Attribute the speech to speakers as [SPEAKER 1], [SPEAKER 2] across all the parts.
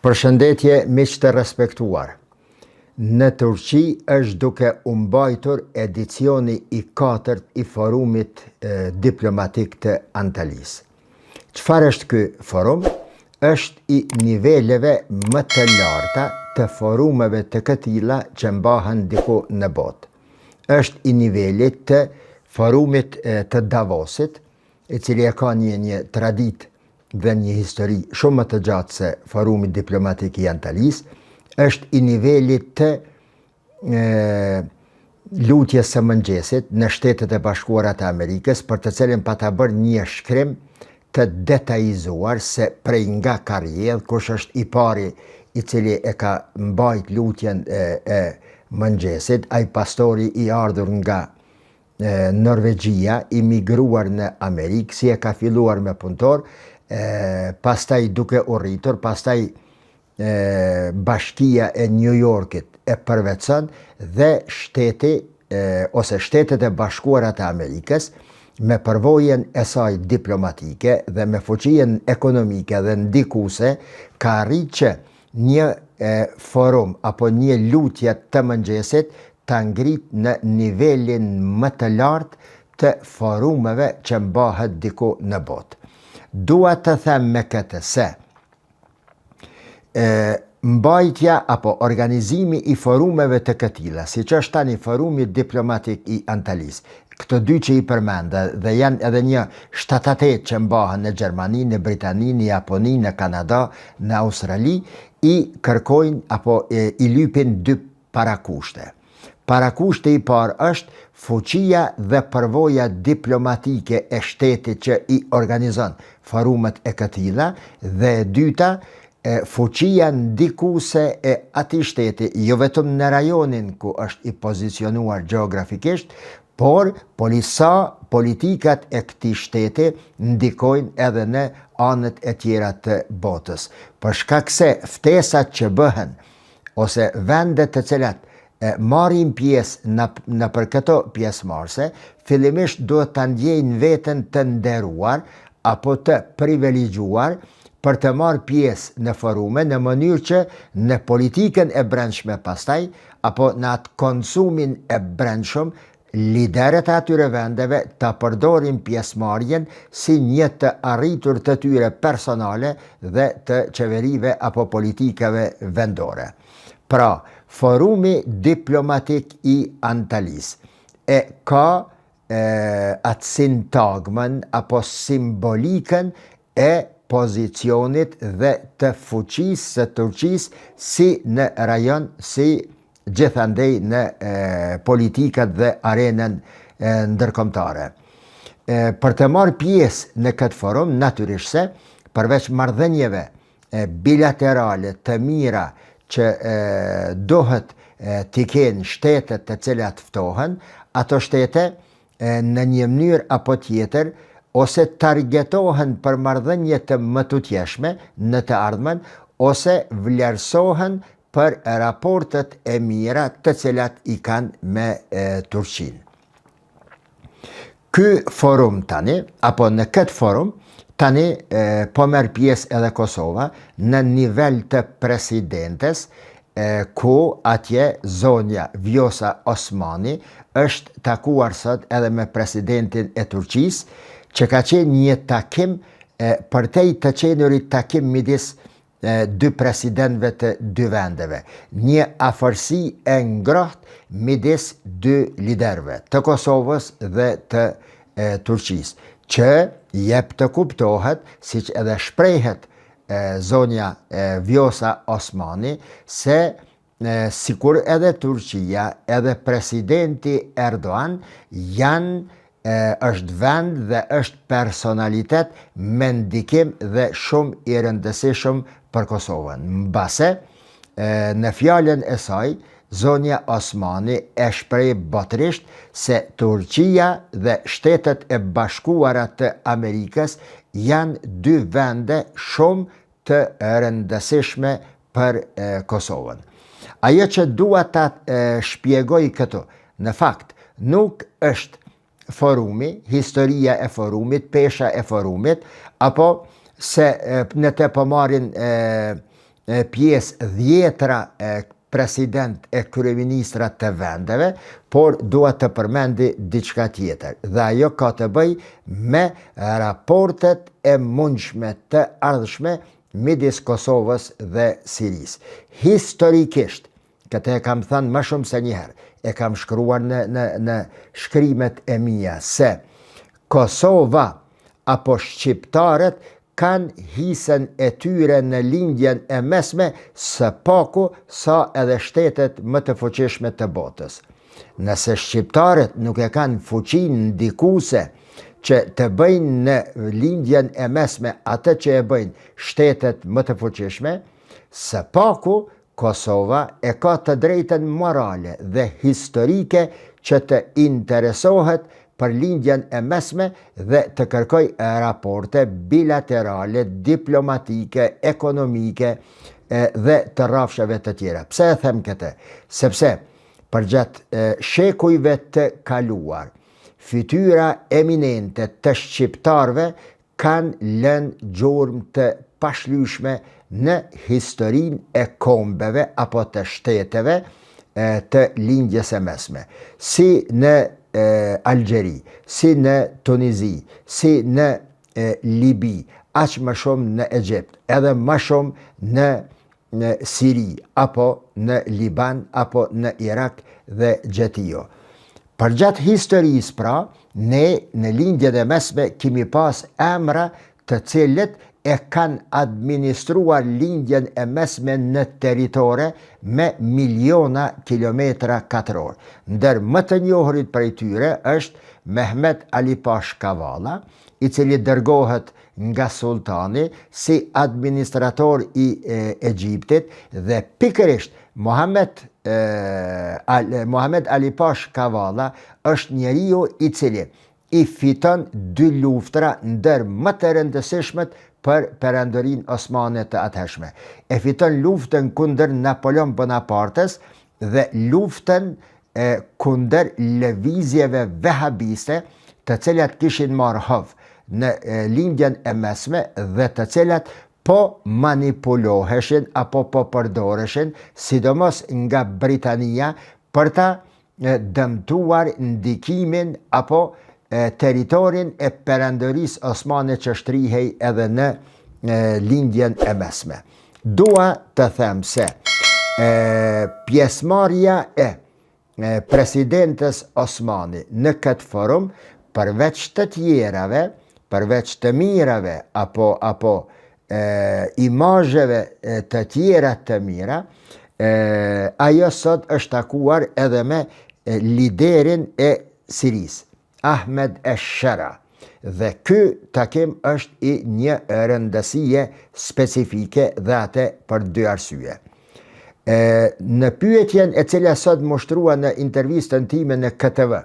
[SPEAKER 1] Përshëndetje miq të respektuar. Në Turqi është duke u mbajtur edicioni i 4 i forumit diplomatik të Antalyasë. Çfarë është ky forum? Është i niveleve më të larta të forumeve të këtilla që mbahen diku në botë. Është i nivelit të forumit të Davosit, i cili ka një traditë dhe një histori shumë më të gjatë se forumi diplomatik i Antalyasë, është i nivelit të lutjes së mëngjesit në Shtetet e Bashkuara të Amerikës, për të cilin pa ta bërë një shkrim të detajzuar se prej nga ka rrjedh, kush është i pari i cili e ka mbajt lutjen e mëngjesit, ai pastori i ardhur nga Norvegjia, i migruar në Amerikë, si e ka filluar me punëtor, pastaj duke u rritur, pastaj Bashkia e New Yorkit e përvetson dhe shteti ose Shtetet e Bashkuara të Amerikës me përvojën e saj diplomatike dhe me fuqinë ekonomike dhe ndikuese ka arritur që një forum apo një lutje të mëngjesit ta ngrit në nivelin më të lartë të forumeve që mbahet diku në botë. Dua të them me këtë se mbajtja apo organizimi i forumeve të këtilla, siç është tani forumi diplomatik i Antalyasë, këto dy që i përmenda dhe janë edhe një 7-8 që mbahen në Gjermani, në Britani, në Japoni, në Kanada, në Australi, i kërkojnë apo i lypin dy parakushte. Parakushti i parë është fuqia dhe përvoja diplomatike e shtetit që i organizon forumet e këtilla, dhe e dyta, fuqia ndikuese e atij shteti, jo vetëm në rajonin ku është i pozicionuar gjeografikisht, por politikat e këtij shteti ndikojnë edhe në anët e tjera të botës. Për shkak se ftesat që bëhen ose vendet të cilat marrin pjesë në për këto pjesëmarrëse, fillimisht duhet ta ndjejnë veten të nderuar apo të privilegjuar për të marrë pjesë në forume, në mënyrë që në politikën e brendshme pastaj, apo në atë konsumin e brendshëm, liderët e atyre vendeve ta përdorin pjesëmarrjen si një të arritur të tyre personale dhe të qeverive apo politikave vendore. Pra, forumi diplomatik i Antalyasë ka atë sintagmën apo simbolikën e pozicionit dhe të fuqisë së Turqisë si në rajon, si gjithandej në politikat dhe arenën ndërkombëtare. Për të marrë pjesë në këtë forum, natyrisht se përveç marrëdhënieve bilaterale të mira që duhet t'i kenë shtetet të cilat ftohen, ato shtete në një mënyrë apo tjetër ose targetohen për marrëdhënie të mëtutjeshme në të ardhmen, ose vlerësohen për raportet e mira të cilat i kanë me Turqinë. Ky forum tani, apo në këtë forum, tani po merr pjesë edhe Kosova në nivel të presidentes, ku atje zonja Vjosa Osmani është takuar sot edhe me presidentin e Turqisë, që ka qenë një takim përtej të qenurit takim midis dy presidentëve të dy vendeve, një afërsi e ngrohtë midis dy liderëve, të Kosovës dhe të Turqisë, që jep të kuptohet, siç edhe shprehet zonja Vjosa Osmani, se sikur edhe Turqia, edhe presidenti Erdogan është vend dhe është personalitet me ndikim dhe shumë i rëndësishëm për Kosovën. Mbase, në fjalën e saj, zonja Osmani e shpreh botërisht se Turqia dhe Shtetet e Bashkuara të Amerikës janë dy vende shumë të rëndësishme për Kosovën. Ajo që dua ta shpjegoj këtu, në fakt, nuk është forumi, historia e forumit, pesha e forumit, apo se në të përmarin pjesë dhjetra president e kryeministra të vendeve, por duhet të përmendi diçka tjetër. Dhe ajo ka të bëj me raportet e mundshme të ardhshme midis Kosovës dhe Sirisë. Historikisht, këtë e kam thënë më shumë se njëherë, e kam shkruar në shkrimet e mia se Kosova apo shqiptarët kanë hisën e tyre në lindjen e mesme së paku sa edhe shtetet më të fuqishme të botës. Nëse shqiptarët nuk e kanë fuqinë ndikuese që të bëjnë në lindjen e mesme atë që e bëjnë shtetet më të fuqishme, së paku Kosova e ka të drejtën morale dhe historike që të interesohet për lindjen e mesme dhe të kërkoj raporte bilaterale, diplomatike, ekonomike dhe të rrafshave të tjera. Pse e them këtë? Sepse përgjatë shekujve të kaluar, fytyra eminente të shqiptarve kanë lënë gjurmë të pashlyeshme në historinë e kombeve apo të shteteve të lindjes e mesme. Si në Algjeri, si në Tunizi, si në Libi, aq më shumë në Egjipt, edhe më shumë në Siri, apo në Liban, apo në Irak dhe Gjetio. Përgjatë historisë pra, ne në lindjen e mesme kemi pas emra të cilët e kanë administruar lindjen e mesme në territore me miliona kilometra katror. Ndër më të njohurit prej tyre është Mehmet Ali Pash Kavala, i cili dërgohet nga sultani si administrator i Egjiptit dhe pikërisht Mohamed Ali Pash Kavala është njeriu i cili i fiton 2 luftra ndër më të rëndësishmet për perandorin osmane të atëhershme. E fiton luftën kundër Napoleon Bonapartes dhe luftën kundër lëvizjeve vehabiste të cilat kishin marrë hov në lindjen e mesme dhe të cilat po manipuloheshin apo po përdoreshin sidomos nga Britania për ta dëmtuar ndikimin apo teritorin e perandorisë osmane që shtrihej edhe në lindjen e mesme. Dua të them se pjesëmarrja e presidentes Osmani në këtë forum, përveç të tjerave, përveç të mirave apo imazheve të tjera të mira, ajo sot është takuar edhe me liderin e Sirisë, Ahmed Eshera, dhe ky takim është i një rëndësie specifike dhe atë për 2 arsye. Në pyetjen e cila sot moshtrua në intervistën time në KTV,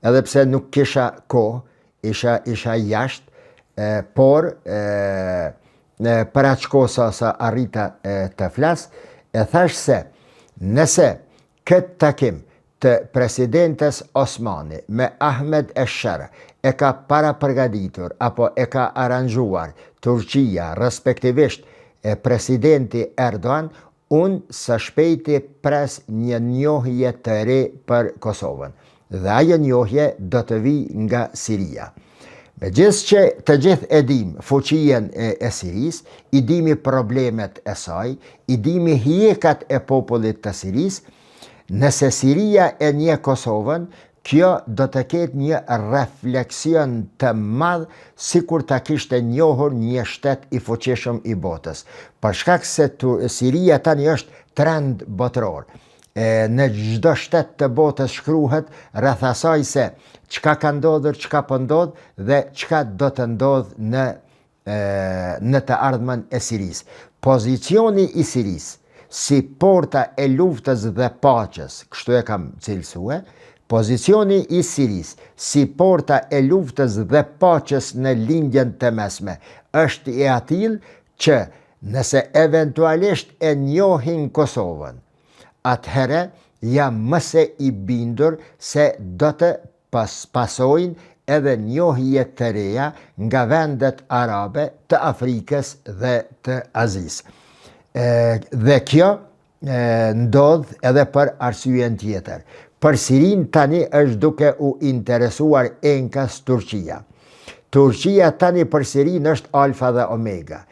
[SPEAKER 1] edhe pse nuk kisha kohë, isha jashtë, por për aq kohë sa arrita të flas, e thash se nëse këtë takim të presidentes Osmani me Ahmed Eshera e ka para përgatitur apo e ka aranjuar Turqia, respektivisht presidenti Erdogan, unë së shpejti pres një njohje të re për Kosovën. Dhe ajo njohje do të vi nga Siria. Megjithëse që të gjithë e dim fuqien e Sirisë, i dimi problemet e saj, i dimi hijekat e popullit të Sirisë, nëse Siria e njeh Kosovën, kjo do të ketë një refleksion të madh sikur ta kishte njohur një shtet i fuqishëm i botës. Për shkak se Siria tani është trend botror. Në çdo shtet të botës shkruhet rreth asaj se çka ka ndodhur, çka po ndodh dhe çka do të ndodh në të ardhmen e Sirisë. Pozicioni i Sirisë si porta e luftës dhe paqes, kështu e kam cilësue, pozicioni i Sirisë si porta e luftës dhe paqes në lindjen të mesme është i atill që nëse eventualisht e njohin Kosovën, atëherë jam mëse i bindur se do të pasojnë edhe njohje të reja nga vendet arabe të Afrikës dhe të Azisë. Dhe kjo ndodh edhe për arsyen tjetër. Për Sirin tani është duke u interesuar enkas Turqia. Turqia tani për Sirin është alfa dhe omega.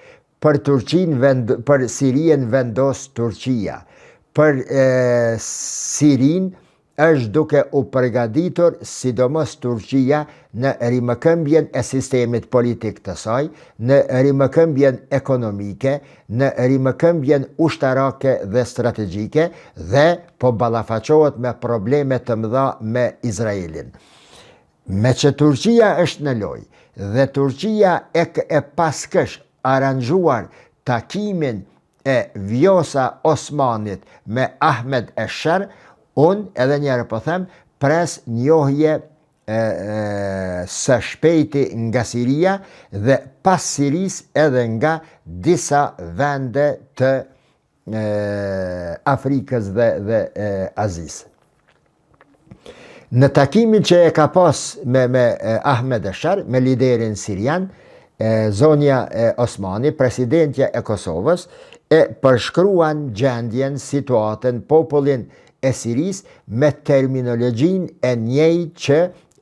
[SPEAKER 1] Për Sirien vendos Turqia. Për Sirin është duke u përgatitur sidomos Turqia në rimëkëmbjen e sistemit politik të saj, në rimëkëmbjen ekonomike, në rimëkëmbjen ushtarake dhe strategjike dhe po ballafaqohet me probleme të mëdha me Izraelin. Me që Turqia është në lojë dhe Turqia e paskësh aranxuar takimin e Vjosa Osmanit me Ahmed Esher, unë edhe njerë po them, pres njohje së shpejti nga Siria dhe pas Siris edhe nga disa vende të Afrikës dhe Azisë. Në takimin që e ka pas me Ahmed Esher, me liderin sirian, zonja Osmani, presidentja e Kosovës, e përshkruan gjendjen, situatën, popullin e Siris me terminologjin e njëjtë që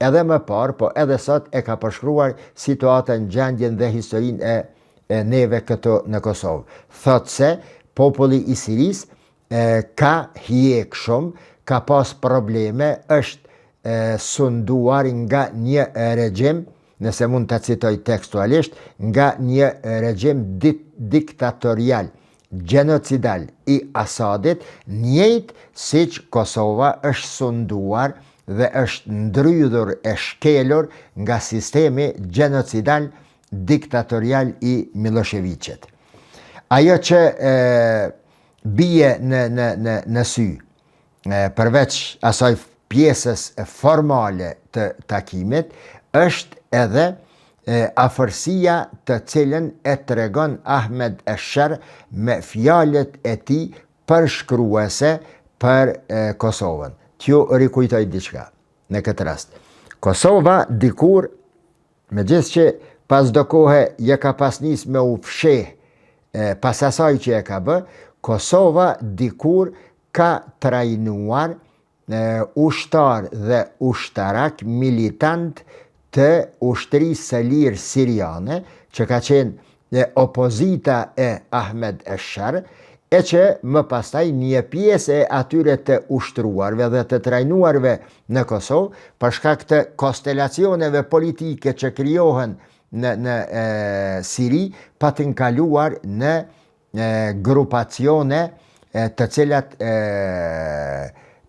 [SPEAKER 1] edhe më parë, po edhe sot e ka përshkruar situatën, gjendjen dhe historin e neve këto në Kosovë. Thotë se populli i Siris ka hjek shumë, ka pas probleme, është sunduar nga një regjim, nëse mund të citoj tekstualisht, nga një regjim diktatorial, genocidal i Asadit, njëjtë siç Kosova është sunduar dhe është ndrydhur e shkelur nga sistemi genocidal diktatorial i Miloševićit. Ajo që bie në sy, përveç asaj pjesës formale të takimit, është edhe afërsia të cilën e tregon Ahmed Esher me fjalët e tij përshkruese për Kosovën. T'ju rikujtoj diçka në këtë rast. Kosova dikur, megjithëse që pas do kohe ja ka pas nis me u fsheh pas asaj që e ka bë, Kosova dikur ka trajnuar ushtar dhe ushtarak militant të ushtrisë së lirë siriane, që ka qenë opozita e Ahmed Esher, e që më pastaj një pjesë e atyre të ushtruarve dhe të trajnuarve në Kosovë, për shkak të konstelacioneve politike që krijohen në Siri, pa të nkaluar në grupacione të cilat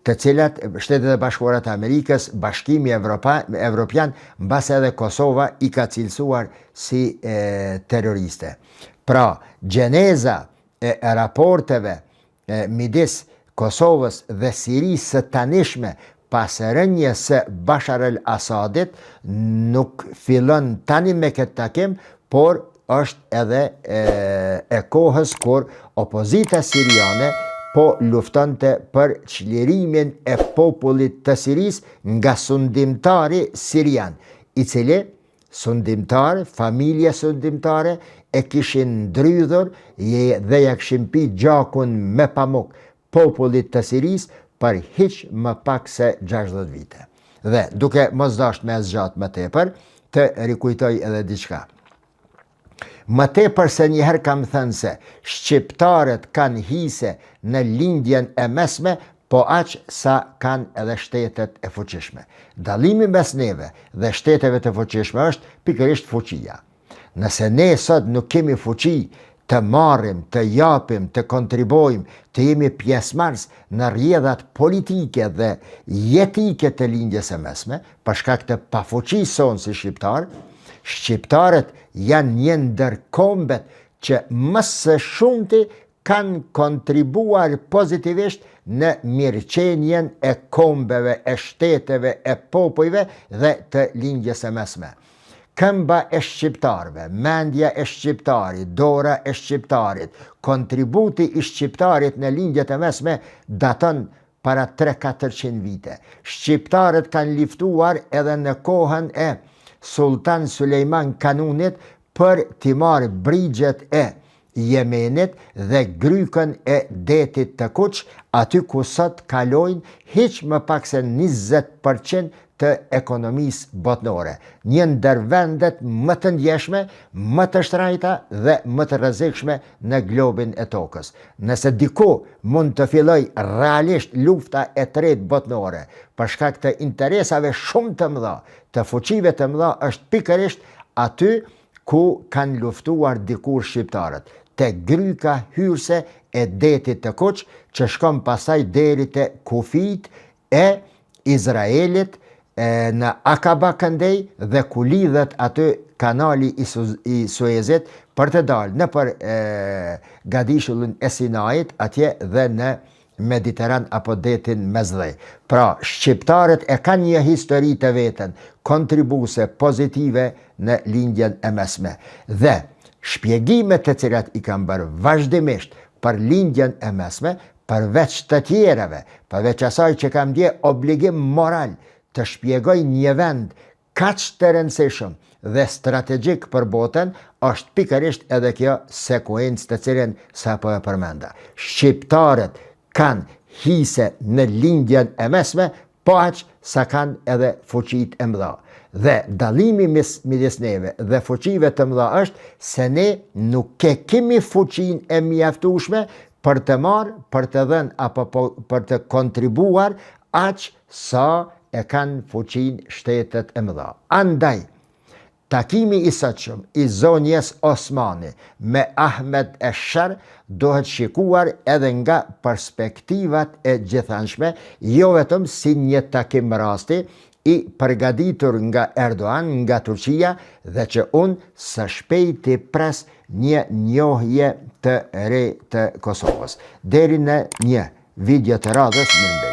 [SPEAKER 1] Shtetet e Bashkuara të Amerikës, Bashkimi Evropian, mbas edhe Kosova i ka cilësuar si terroriste. Pra, gjeneza e raporteve midis Kosovës dhe Sirisë së tanishme pas rënjes së Bashar al-Asadit nuk fillon tani me këtë takim, por është edhe e kohës kur opozita siriane po luftonte për çlirimin e popullit të Sirisë nga sundimtari sirian, i cili sundimtar, familje sundimtare, e kishin ndrydhur dhe ja kishin pi gjakun me pamuk popullit të Sirisë për hiç më pak se 60 vite. Dhe duke mos dashur me zgjat më tepër, të rikujtoj edhe diçka. Më tepër se njëherë kam thënë se shqiptarët kanë hise në lindjen e mesme, po aq sa kanë edhe shtetet e fuqishme. Dallimi mes neve dhe shteteve të fuqishme është pikërisht fuqia. Nëse ne sot nuk kemi fuqi të marrim, të japim, të kontribojmë, të jemi pjesëmarrës në rrjedhat politike dhe jetike të lindjes së mesme, për shkak të pafuqisë sonë si shqiptar, shqiptarët janë një ndër kombet që më së shumti kanë kontribuar pozitivisht në mirëqenjen e kombeve, e shteteve, e popujve dhe të lindjes së mesme. Këmba e shqiptarëve, mendja e shqiptarit, dora e shqiptarit, kontributi i shqiptarit në lindjet e mesme daton para 300-400 vite. Shqiptarët kanë luftuar edhe në kohën e Sultan Sulejman Kanunit për t'i marrë brigjet e Jemenit dhe grykën e detit të Kuq, aty ku sot kalojnë hiq më pak se 20% të ekonomisë botnore. Një ndër vendet më të ndjeshme, më të shtrajta dhe më të rrezikshme në globin e tokës. Nëse diku mund të filloj realisht lufta e tretë botnore, për shkak të interesave shumë të mëdha, të fuqive të mëdha, është pikërisht aty ku kanë luftuar dikur shqiptarët, te gryka hyrëse e detit të Kuq, që shkon pasaj deri te kufijt e Izraelit në Akaba këndej dhe ku lidhet aty kanali i Suezit për të dalë në për gadishullin e Sinait, atje dhe në Mediteran apo detin Mesdhej. Pra, shqiptarët e kanë një histori të veten, kontribuse pozitive në lindjen e mesme. Dhe shpjegimet të cilat i kanë bërë vazhdimisht për lindjen e mesme, përveç të tjereve, përveç asaj që kam dje obligim moral të shpjegoj një vend kaq të rëndësishëm dhe strategjik për botën, është pikërisht edhe kjo sekuencë të cilën sapo e përmenda. Shqiptarët kanë hise në lindjen e mesme, po aq sa kanë edhe fuqit e mëdha. Dhe dallimi midis neve dhe fuqive të mëdha është se ne nuk kemi fuqinë e mjaftueshme për të marrë, për të dhënë apo për të kontribuar aq sa e kanë fuqinë shtetet e mëdha. Andaj, takimi i sotshëm i zonjes Osmani me Ahmed Esher duhet shikuar edhe nga perspektivat e gjithanshme, jo vetëm si një takim rasti i përgatitur nga Erdogan, nga Turqia, dhe që unë së shpejti pres një njohje të re të Kosovës. Deri në një video të radhës, më